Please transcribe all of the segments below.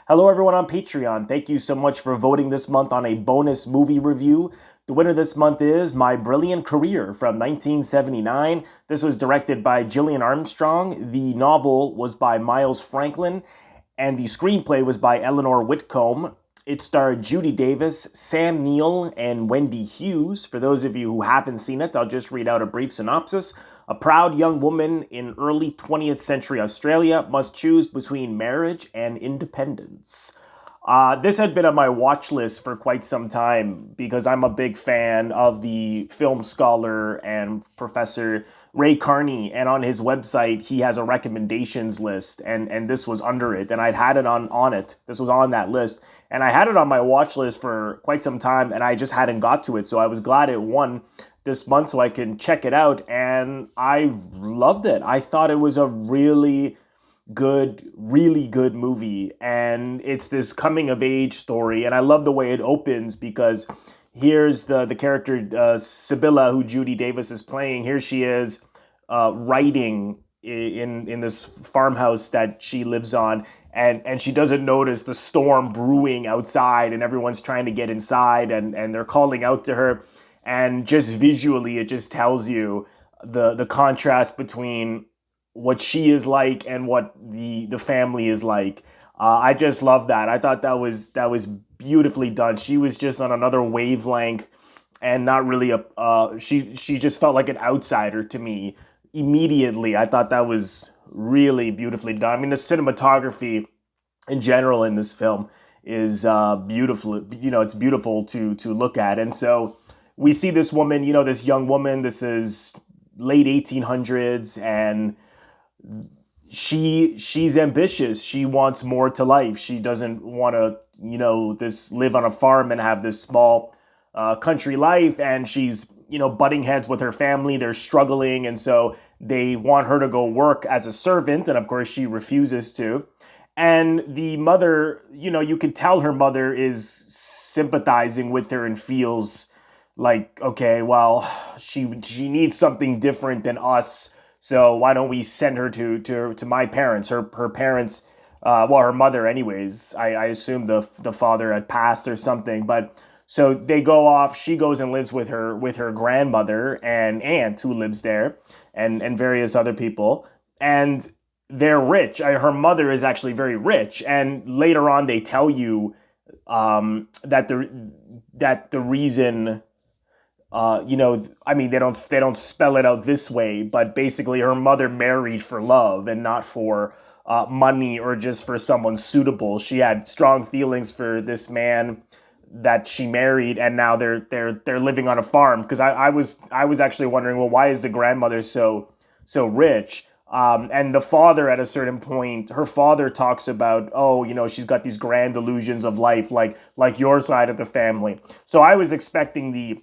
Hello, everyone on Patreon. Thank you so much for voting this month on a bonus movie review. The winner this month is My Brilliant Career from 1979. This was directed by Gillian Armstrong. The novel was by Miles Franklin, and the screenplay was by Eleanor Witcombe. It starred Judy Davis, Sam Neill, and Wendy Hughes. For those of you who haven't seen it, I'll just read out a brief synopsis. A proud young woman in early 20th century Australia must choose between marriage and independence. This had been on my watch list for quite some time because I'm a big fan of the film scholar and professor Ray Carney, and on his website he has a recommendations list, and this was under it, and I'd had it on it. This was on that list, and I had it on my watch list for quite some time, and I just hadn't got to it, so I was glad it won this month so I can check it out, and I loved it. I thought it was a really good movie, and it's this coming of age story, and I love the way it opens because here's the character Sibylla, who Judy Davis is playing. Here she is writing in this farmhouse that she lives on, and she doesn't notice the storm brewing outside, and everyone's trying to get inside, and they're calling out to her, and just visually it just tells you the contrast between what she is like and what the family is like. I just love that. I thought that was beautifully done. She was just on another wavelength, and not really she just felt like an outsider to me immediately. I thought that was really beautifully done. I mean, the cinematography in general in this film is beautiful. It's beautiful to look at, and so we see this woman. This young woman. This is late 1800s, and she's ambitious. She wants more to life. She doesn't want to, this live on a farm and have this small country life. And she's, butting heads with her family. They're struggling, and so they want her to go work as a servant. And of course, she refuses to. And the mother, you can tell her mother is sympathizing with her and feels like, okay, well, she needs something different than us. So why don't we send her to my parents? Her parents, her mother, anyways. I assume the father had passed or something. But so they go off. She goes and lives with her grandmother and aunt who lives there, and various other people. And they're rich. Her mother is actually very rich. And later on, they tell you that the reason. They don't spell it out this way, but basically her mother married for love and not for money or just for someone suitable. She had strong feelings for this man that she married, and now they're living on a farm. Because I was actually wondering, well, why is the grandmother so rich? And the father, at a certain point, her father talks about, she's got these grand illusions of life, like your side of the family. So I was expecting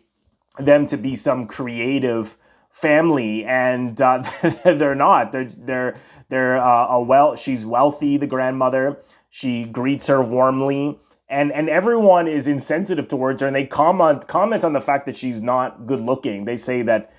them to be some creative family, and they're not. She's wealthy, the grandmother. She greets her warmly, and everyone is insensitive towards her, and they comment on the fact that she's not good looking. They say that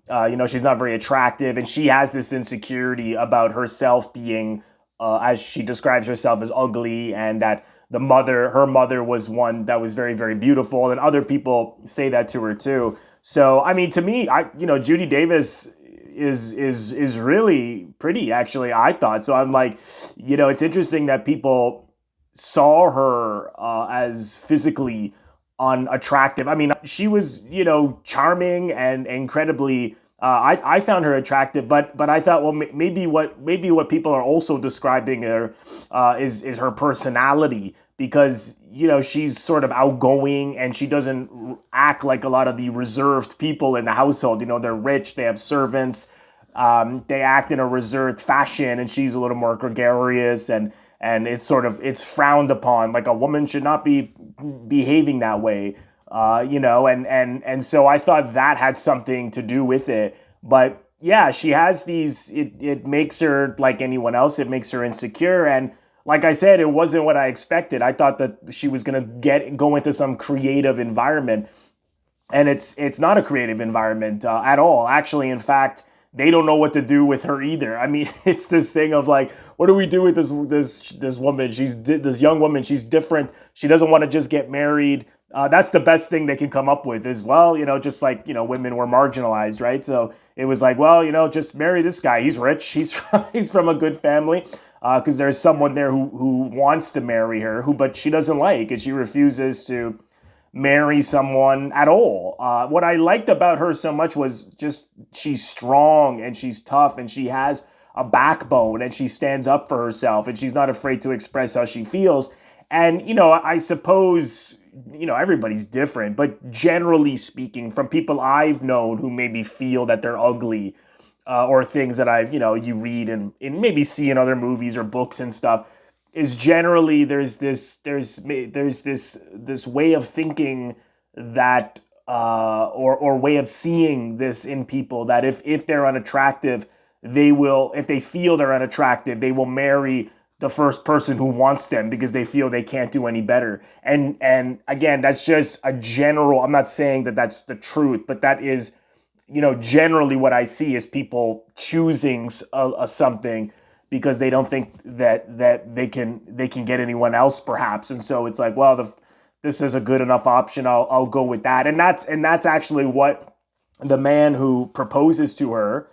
she's not very attractive, and she has this insecurity about herself being, as she describes herself, as ugly, and that her mother was one that was very, very beautiful, and other people say that to her too. So, I mean, to me, Judy Davis is really pretty, actually, I thought. So I'm like, it's interesting that people saw her as physically unattractive. I mean, she was, charming and incredibly. I found her attractive, but I thought, well, maybe what people are also describing her is her personality, because she's sort of outgoing, and she doesn't act like a lot of the reserved people in the household. They're rich, they have servants, they act in a reserved fashion, and she's a little more gregarious, and it's frowned upon. Like, a woman should not be behaving that way. And so I thought that had something to do with it. But yeah, she has it makes her like anyone else. It makes her insecure. And like I said, it wasn't what I expected. I thought that she was going to go into some creative environment. And it's not a creative environment at all. Actually, in fact, they don't know what to do with her either. I mean, it's this thing of like, what do we do with this woman? This young woman. She's different. She doesn't want to just get married. That's the best thing they can come up with is, well, just like, women were marginalized, right? So it was like, well, just marry this guy. He's rich. He's from a good family. Because there's someone there who wants to marry her, but she doesn't like, and she refuses to marry someone at all. What I liked about her so much was just she's strong and she's tough and she has a backbone and she stands up for herself and she's not afraid to express how she feels. And, I suppose, everybody's different, but generally speaking, from people I've known who maybe feel that they're ugly, or things that you read and maybe see in other movies or books and stuff, is generally there's this way of thinking that or way of seeing this in people, that if they're unattractive, if they feel they're unattractive, they will marry the first person who wants them because they feel they can't do any better. And again, that's just a general, I'm not saying that that's the truth, but that is, generally what I see is people choosing something because they don't think that they can get anyone else, perhaps. And so it's like, well, this is a good enough option. I'll go with that. And that's actually what the man who proposes to her,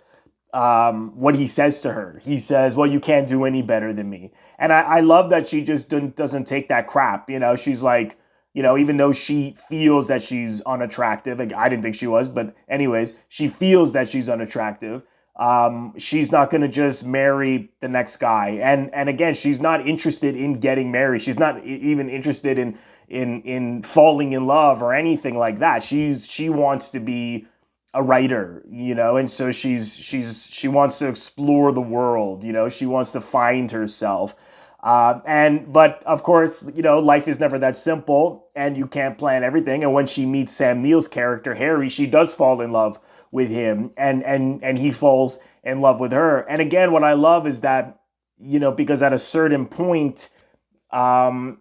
what he says to her. He says, well, you can't do any better than me. And I love that she just doesn't take that crap. She's like, even though she feels that she's unattractive, like, I didn't think she was, but anyways, she feels that she's unattractive. She's not going to just marry the next guy. And again, she's not interested in getting married. She's not even interested in falling in love or anything like that. She wants to be a writer, and so she wants to explore the world, she wants to find herself. But of course, life is never that simple and you can't plan everything. And when she meets Sam Neill's character, Harry, she does fall in love with him and he falls in love with her. And again, what I love is that, because at a certain point, because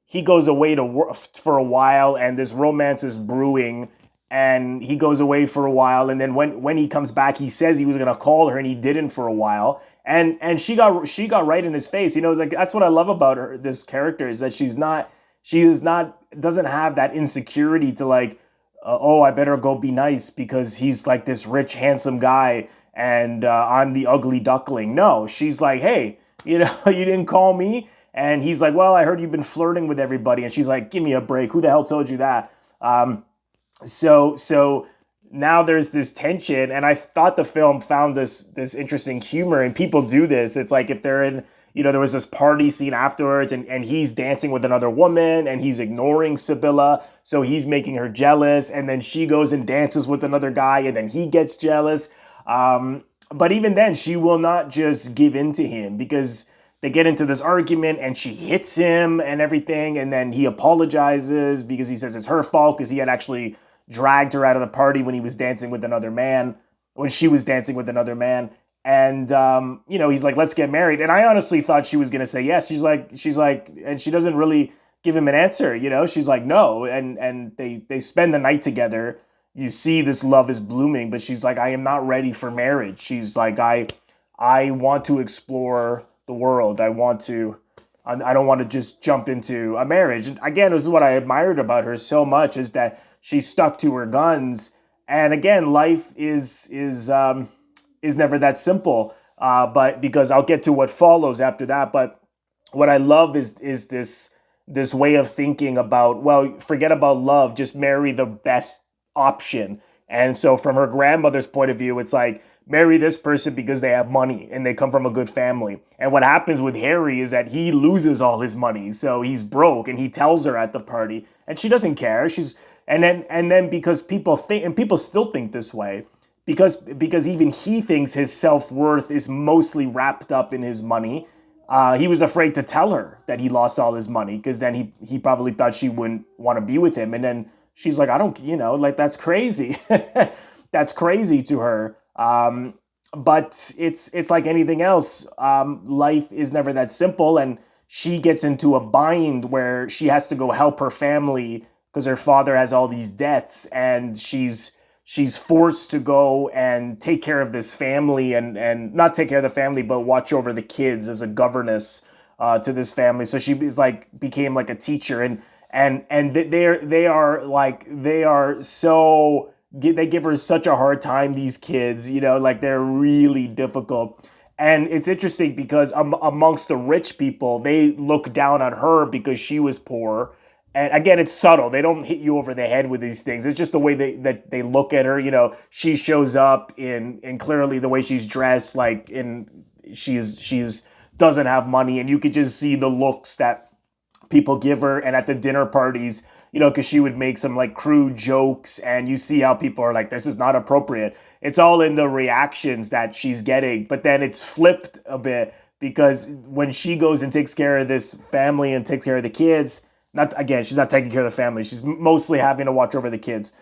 he goes away to work for a while and this romance is brewing. And he goes away for a while, and then when he comes back, he says he was gonna call her, and he didn't for a while. And she got right in his face. Like, that's what I love about her. This character is that doesn't have that insecurity to like, oh, I better go be nice because he's like this rich, handsome guy, and I'm the ugly duckling. No, she's like, hey, you didn't call me, and he's like, well, I heard you've been flirting with everybody, and she's like, give me a break. Who the hell told you that? So now there's this tension, and I thought the film found this interesting humor, and people do this. It's like if they're in, there was this party scene afterwards, and he's dancing with another woman, and he's ignoring Sibylla, so he's making her jealous, and then she goes and dances with another guy, and then he gets jealous. But even then, she will not just give in to him because they get into this argument and she hits him and everything, and then he apologizes because he says it's her fault because he had actually dragged her out of the party when he was dancing with another man, when she was dancing with another man. And, he's like, let's get married. And I honestly thought she was going to say yes. She's like, and she doesn't really give him an answer, she's like, no. And they spend the night together. You see this love is blooming, but she's like, I am not ready for marriage. She's like, I want to explore the world. I don't want to just jump into a marriage. And again, this is what I admired about her so much, is that she stuck to her guns. And again, life is never that simple. But because I'll get to what follows after that. But what I love is this way of thinking about, well, forget about love, just marry the best option. And so from her grandmother's point of view, it's like, marry this person because they have money and they come from a good family. And what happens with Harry is that he loses all his money, so he's broke, and he tells her at the party, and she doesn't care. And then because people think, and people still think this way, because even he thinks his self-worth is mostly wrapped up in his money. He was afraid to tell her that he lost all his money because then he probably thought she wouldn't want to be with him. And then she's like, I don't, like, that's crazy. That's crazy to her. But it's like anything else. Life is never that simple, and she gets into a bind where she has to go help her family because her father has all these debts, and she's forced to go and take care of this family, and not take care of the family, but watch over the kids as a governess to this family. So she is like became like a teacher, and they are so they give her such a hard time. These kids, like they're really difficult. And it's interesting because amongst the rich people, they look down on her because she was poor. And again, it's subtle. They don't hit you over the head with these things. It's just the way that they look at her. She shows up in clearly the way she's dressed, like she's doesn't have money, and you could just see the looks that people give her. And at the dinner parties, because she would make some like crude jokes, and you see how people are like, this is not appropriate. It's all in the reactions that she's getting. But then it's flipped a bit, because when she goes and takes care of this family and takes care of the kids, she's not taking care of the family. She's mostly having to watch over the kids.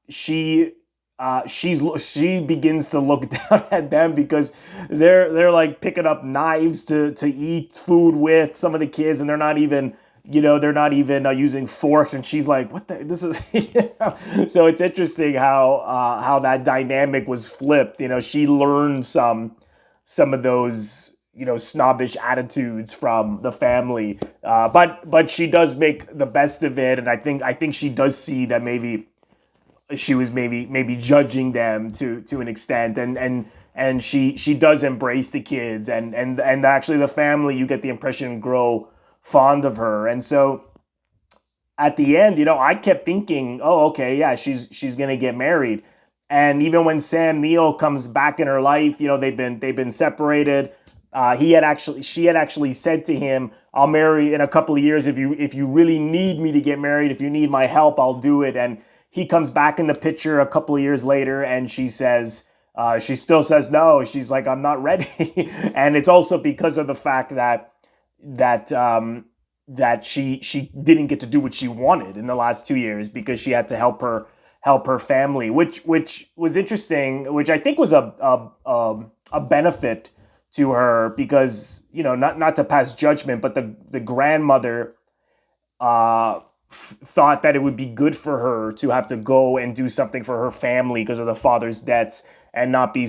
She begins to look down at them because they're like picking up knives to eat food with some of the kids, and they're not even using forks, and she's like, what the, this is So it's interesting how that dynamic was flipped. She learned some of those snobbish attitudes from the family, but she does make the best of it. And I think she does see that maybe she was maybe judging them to an extent, and she does embrace the kids, and actually the family, you get the impression, grow fond of her. And so at the end, I kept thinking, oh, okay, yeah, she's gonna get married. And even when Sam Neill comes back in her life, they've been separated. She had actually said to him, I'll marry in a couple of years if you really need me to get married. If you need my help, I'll do it. And he comes back in the picture a couple of years later, and she still says no. She's like, I'm not ready. And it's also because of the fact that she didn't get to do what she wanted in the last 2 years, because she had to help her family, which was interesting, which I think was a benefit to her, because not to pass judgment, but the grandmother thought that it would be good for her to have to go and do something for her family because of the father's debts, and not be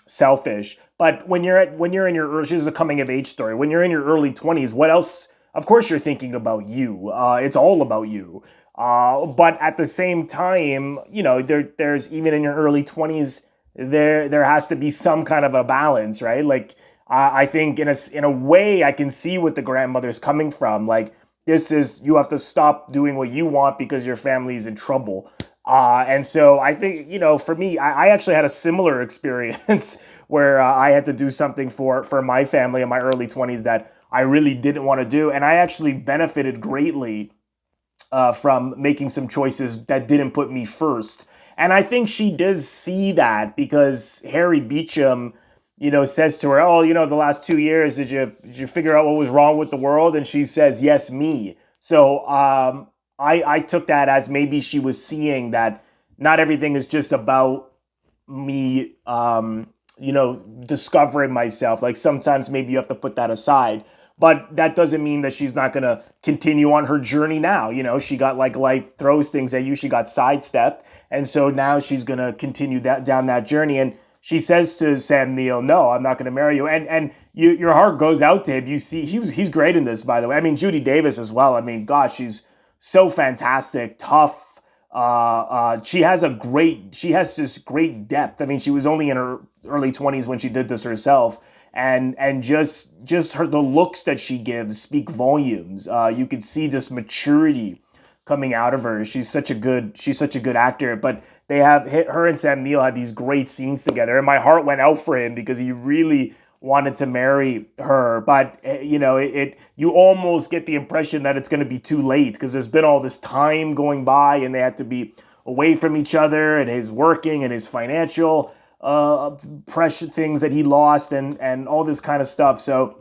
selfish. But when you're in your this is a coming of age story. When you're in your early 20s, what else? Of course, you're thinking about you. It's all about you. But at the same time, there's even in your early 20s, there has to be some kind of a balance, right? Like I think in a way I can see what the grandmother's coming from. Like, you have to stop doing what you want because your family is in trouble. And so I think, for me, I actually had a similar experience where I had to do something for my family in my early 20s that I really didn't want to do. And I actually benefited greatly from making some choices that didn't put me first. And I think she does see that, because Harry Beecham, says to her, oh, the last 2 years, did you figure out what was wrong with the world? And she says, yes, me. So I took that as maybe she was seeing that not everything is just about me, discovering myself. Like, sometimes maybe you have to put that aside. But that doesn't mean that she's not going to continue on her journey now. She got, like, life throws things at you. She got sidestepped. And so now she's going to continue down that journey. And she says to Sam Neill, no, I'm not going to marry you. And your heart goes out to him. You see, he's great in this, by the way. I mean, Judy Davis as well. I mean, gosh, she's so fantastic, tough. She has this great depth. I mean, she was only in her early 20s when she did this herself. And just the looks that she gives speak volumes. You could see this maturity coming out of her. She's such a good actor. But her and Sam Neill had these great scenes together, and my heart went out for him because he really wanted to marry her. But you almost get the impression that it's going to be too late, because there's been all this time going by, and they had to be away from each other, and his working and his financial pressure things that he lost, and all this kind of stuff. So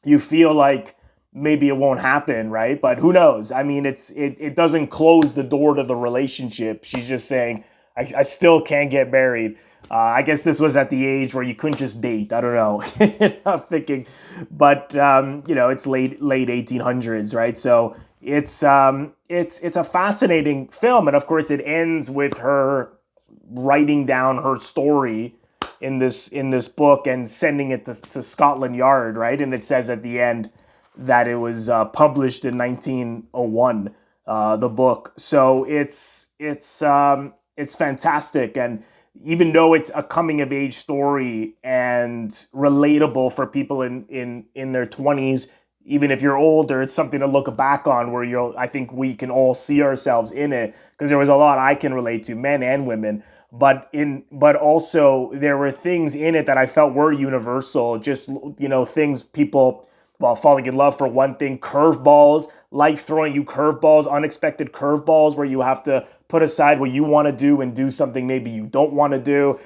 you feel like maybe it won't happen, right? But who knows? I mean, it doesn't close the door to the relationship. She's just saying, I still can't get married. I guess this was at the age where you couldn't just date. I don't know. I'm thinking, but it's late 1800s, right? So it's a fascinating film, and of course it ends with her writing down her story in this book and sending it to Scotland Yard, right? And it says at the end that it was published in 1901, the book. So it's fantastic, and even though it's a coming of age story and relatable for people in their 20s, even if you're older, it's something to look back on where I think we can all see ourselves in it, because there was a lot I can relate to, men and women. But also there were things in it that I felt were universal. Just, things people, well, falling in love for one thing, curveballs, life throwing you curveballs, unexpected curveballs where you have to put aside what you want to do and do something maybe you don't want to do.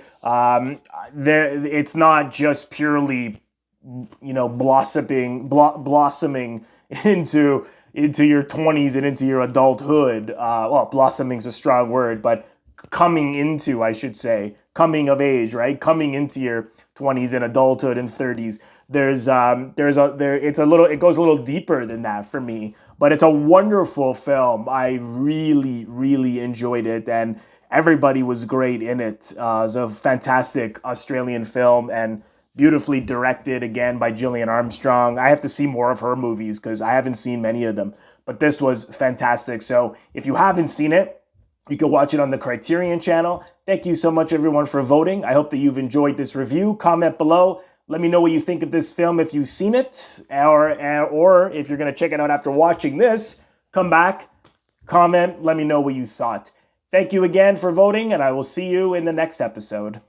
It's not just purely, blossoming into your 20s and into your adulthood. Well, blossoming is a strong word, but coming into, I should say, coming of age, right? Coming into your 20s and adulthood and 30s. It goes a little deeper than that for me, but it's a wonderful film. I really, really enjoyed it, and everybody was great in it. It was a fantastic Australian film and beautifully directed again by Gillian Armstrong. I have to see more of her movies because I haven't seen many of them, but this was fantastic. So if you haven't seen it, you can watch it on the Criterion channel. Thank you so much, everyone, for voting. I hope that you've enjoyed this review. Comment below. Let me know what you think of this film if you've seen it, or if you're going to check it out after watching this. Come back, comment, let me know what you thought. Thank you again for voting, and I will see you in the next episode.